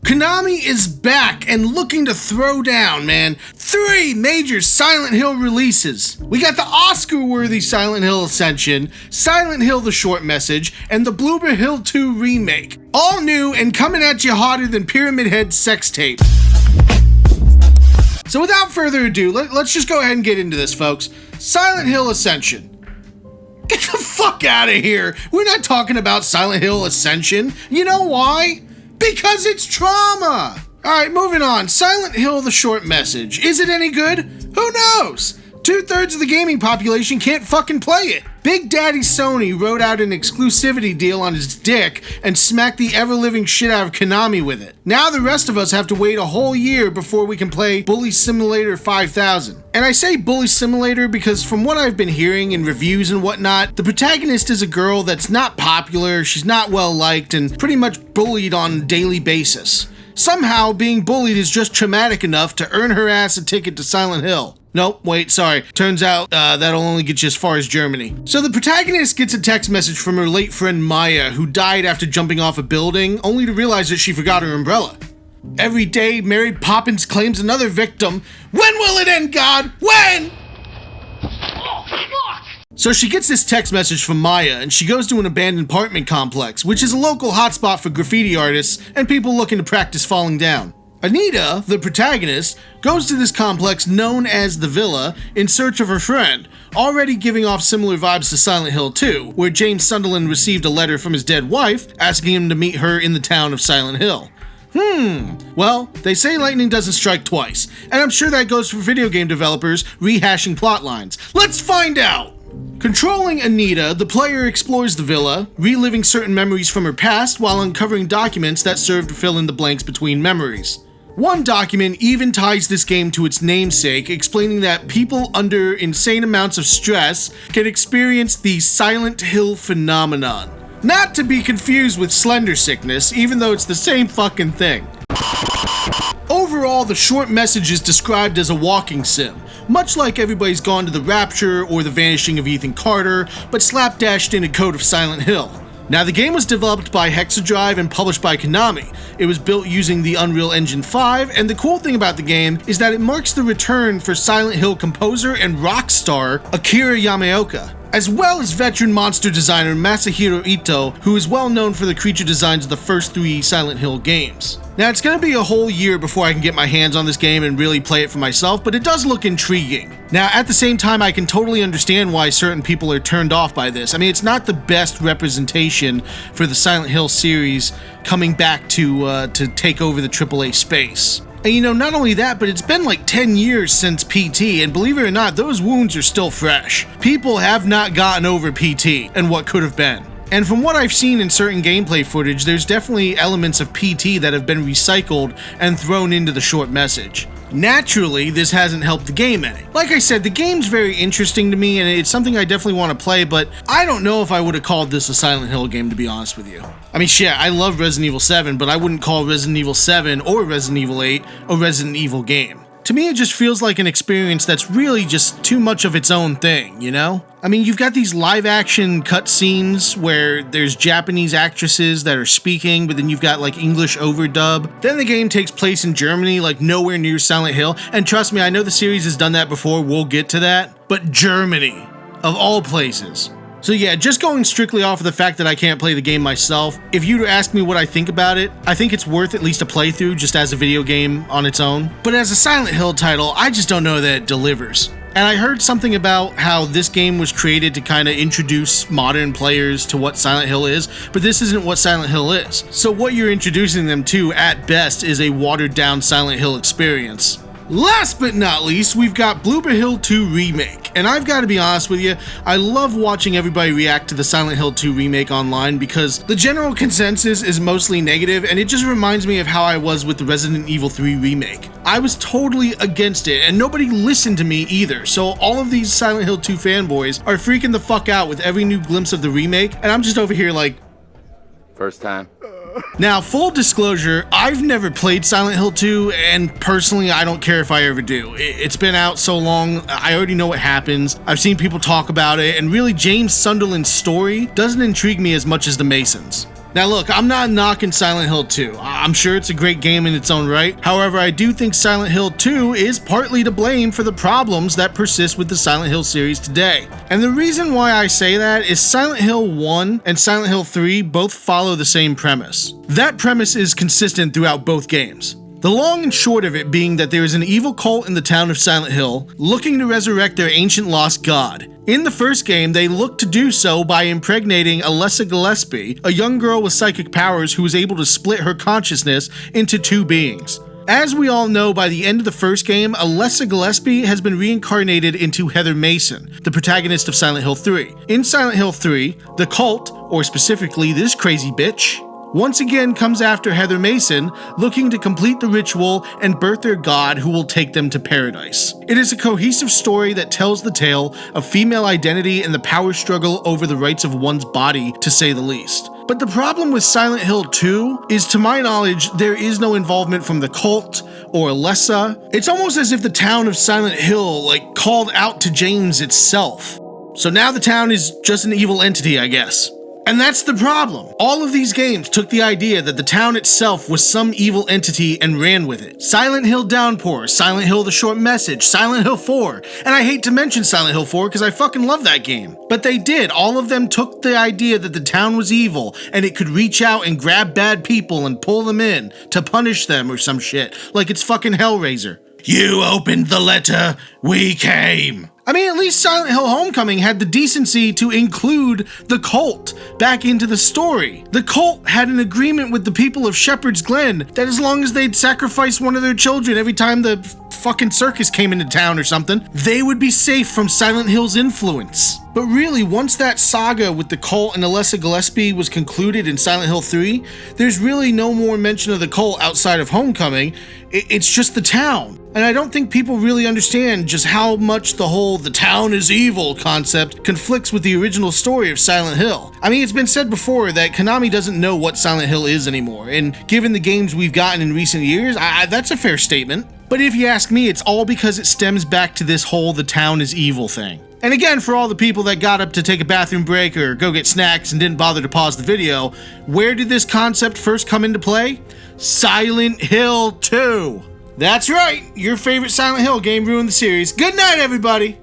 Konami is back and looking to throw down, man. 3 major Silent Hill releases. We got the Oscar-worthy Silent Hill Ascension, Silent Hill The Short Message, and the Bloober Hill 2 Remake. All new and coming at you hotter than Pyramid Head's sex tape. So without further ado, let's just go ahead and get into this, folks. Silent Hill Ascension. Get the fuck out of here. We're not talking about Silent Hill Ascension. You know why? Because it's trauma! Alright, moving on. Silent Hill The Short Message. Is it any good? Who knows? 2/3 of the gaming population can't fucking play it. Big Daddy Sony wrote out an exclusivity deal on his dick and smacked the ever-living shit out of Konami with it. Now the rest of us have to wait a whole year before we can play Bully Simulator 5000. And I say Bully Simulator because from what I've been hearing in reviews and whatnot, the protagonist is a girl that's not popular, she's not well liked, and pretty much bullied on a daily basis. Somehow, being bullied is just traumatic enough to earn her ass a ticket to Silent Hill. Nope, wait, sorry. Turns out that'll only get you as far as Germany. So the protagonist gets a text message from her late friend Maya, who died after jumping off a building, only to realize that she forgot her umbrella. Every day, Mary Poppins claims another victim. When will it end, God? When? So she gets this text message from Maya, and she goes to an abandoned apartment complex, which is a local hotspot for graffiti artists and people looking to practice falling down. Anita, the protagonist, goes to this complex known as the Villa in search of her friend, already giving off similar vibes to Silent Hill 2, where James Sunderland received a letter from his dead wife asking him to meet her in the town of Silent Hill. Well, they say lightning doesn't strike twice, and I'm sure that goes for video game developers rehashing plot lines. Let's find out! Controlling Anita, the player explores the villa, reliving certain memories from her past while uncovering documents that serve to fill in the blanks between memories. One document even ties this game to its namesake, explaining that people under insane amounts of stress can experience the Silent Hill phenomenon. Not to be confused with slender sickness, even though it's the same fucking thing. Overall, the short message is described as a walking sim, much like Everybody's Gone to the Rapture or The Vanishing of Ethan Carter, but slapdashed in a coat of Silent Hill. Now, the game was developed by Hexadrive and published by Konami. It was built using the Unreal Engine 5, and the cool thing about the game is that it marks the return for Silent Hill composer and rock star Akira Yamaoka, as well as veteran monster designer Masahiro Ito, who is well known for the creature designs of the first 3 Silent Hill games. Now, it's going to be a whole year before I can get my hands on this game and really play it for myself, but it does look intriguing. Now, at the same time, I can totally understand why certain people are turned off by this. I mean, it's not the best representation for the Silent Hill series coming back to take over the AAA space. And you know, not only that, but it's been like 10 years since PT, and believe it or not, those wounds are still fresh. People have not gotten over PT and what could have been. And from what I've seen in certain gameplay footage, there's definitely elements of PT that have been recycled and thrown into the short message. Naturally, this hasn't helped the game any. Like I said, the game's very interesting to me and it's something I definitely want to play, but I don't know if I would have called this a Silent Hill game, to be honest with you. I mean, shit, I love Resident Evil 7, but I wouldn't call Resident Evil 7 or Resident Evil 8 a Resident Evil game. To me, it just feels like an experience that's really just too much of its own thing, you know? I mean, you've got these live-action cutscenes where there's Japanese actresses that are speaking, but then you've got, like, English overdub. Then the game takes place in Germany, like, nowhere near Silent Hill. And trust me, I know the series has done that before, we'll get to that. But Germany, of all places. So yeah, just going strictly off of the fact that I can't play the game myself, if you were to ask me what I think about it, I think it's worth at least a playthrough just as a video game on its own. But as a Silent Hill title, I just don't know that it delivers. And I heard something about how this game was created to kind of introduce modern players to what Silent Hill is, but this isn't what Silent Hill is. So what you're introducing them to, at best, is a watered-down Silent Hill experience. Last but not least, we've got Bloober Hill 2 Remake. And I've got to be honest with you, I love watching everybody react to the Silent Hill 2 Remake online because the general consensus is mostly negative, and it just reminds me of how I was with the Resident Evil 3 Remake. I was totally against it, and nobody listened to me either, so all of these Silent Hill 2 fanboys are freaking the fuck out with every new glimpse of the remake, and I'm just over here like... First time. Now, full disclosure, I've never played Silent Hill 2, and personally, I don't care if I ever do. It's been out so long, I already know what happens. I've seen people talk about it, and really, James Sunderland's story doesn't intrigue me as much as the Masons. Now look, I'm not knocking Silent Hill 2. I'm sure it's a great game in its own right. However, I do think Silent Hill 2 is partly to blame for the problems that persist with the Silent Hill series today. And the reason why I say that is Silent Hill 1 and Silent Hill 3 both follow the same premise. That premise is consistent throughout both games. The long and short of it being that there is an evil cult in the town of Silent Hill looking to resurrect their ancient lost god. In the first game, they look to do so by impregnating Alessa Gillespie, a young girl with psychic powers who is able to split her consciousness into two beings. As we all know, by the end of the first game, Alessa Gillespie has been reincarnated into Heather Mason, the protagonist of Silent Hill 3. In Silent Hill 3, the cult, or specifically this crazy bitch, once again comes after Heather Mason, looking to complete the ritual and birth their god who will take them to paradise. It is a cohesive story that tells the tale of female identity and the power struggle over the rights of one's body, to say the least. But the problem with Silent Hill 2 is, to my knowledge, there is no involvement from the cult or Alessa. It's almost as if the town of Silent Hill, called out to James itself. So now the town is just an evil entity, I guess. And that's the problem. All of these games took the idea that the town itself was some evil entity and ran with it. Silent Hill Downpour, Silent Hill The Short Message, Silent Hill 4, and I hate to mention Silent Hill 4 because I fucking love that game. But they did. All of them took the idea that the town was evil and it could reach out and grab bad people and pull them in to punish them or some shit, like it's fucking Hellraiser. You opened the letter, we came. I mean, at least Silent Hill Homecoming had the decency to include the cult back into the story. The cult had an agreement with the people of Shepherd's Glen that as long as they'd sacrifice one of their children every time the fucking circus came into town or something, they would be safe from Silent Hill's influence. But really, once that saga with the cult and Alessa Gillespie was concluded in Silent Hill 3, there's really no more mention of the cult outside of Homecoming. It's just the town. And I don't think people really understand just how much the whole "the town is evil" concept conflicts with the original story of Silent Hill. I mean, it's been said before that Konami doesn't know what Silent Hill is anymore, and given the games we've gotten in recent years, that's a fair statement. But if you ask me, it's all because it stems back to this whole "the town is evil" thing. And again, for all the people that got up to take a bathroom break or go get snacks and didn't bother to pause the video, where did this concept first come into play? Silent Hill 2. That's right, your favorite Silent Hill game ruined the series. Good night, everybody!